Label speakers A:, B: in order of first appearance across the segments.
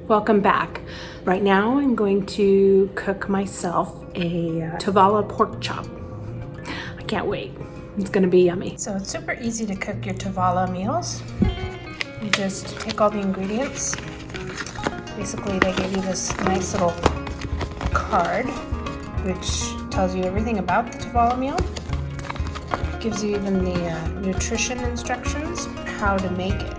A: Welcome back. Right now I'm going to cook myself a Tovala pork chop. I can't wait. It's gonna be yummy. So it's super easy to cook your Tovala meals. You just take all the ingredients. Basically they give you this nice little card which tells you everything about the Tovala meal. Gives you even the nutrition instructions, how to make it.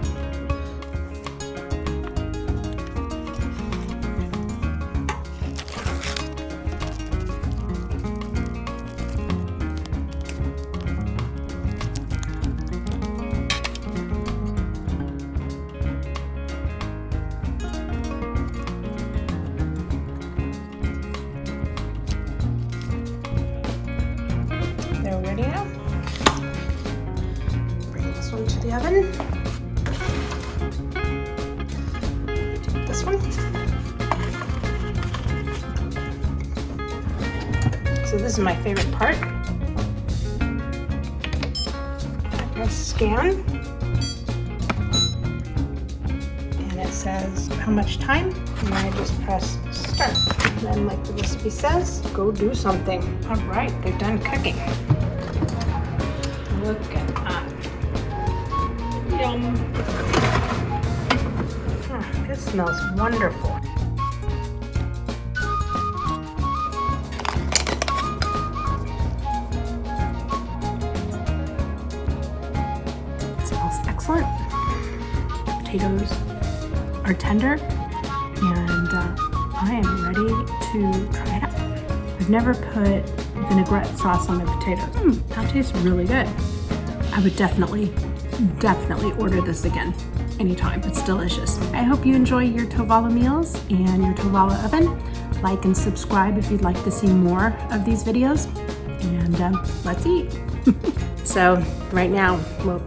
A: They're ready now. Bring this one to the oven. Take this one. So this is my favorite part. Press scan. And it says how much time. And I just press start. And then like the recipe says, go do something. All right, they're done cooking. Look at that. Yum. Oh, this smells wonderful. It smells excellent. Potatoes are tender and I am ready to try it out. I've never put vinaigrette sauce on my potatoes. That tastes really good. I would definitely order this again anytime. It's delicious. I hope you enjoy your Tovala meals and your Tovala oven. Like and subscribe if you'd like to see more of these videos. And let's eat. So right now, well,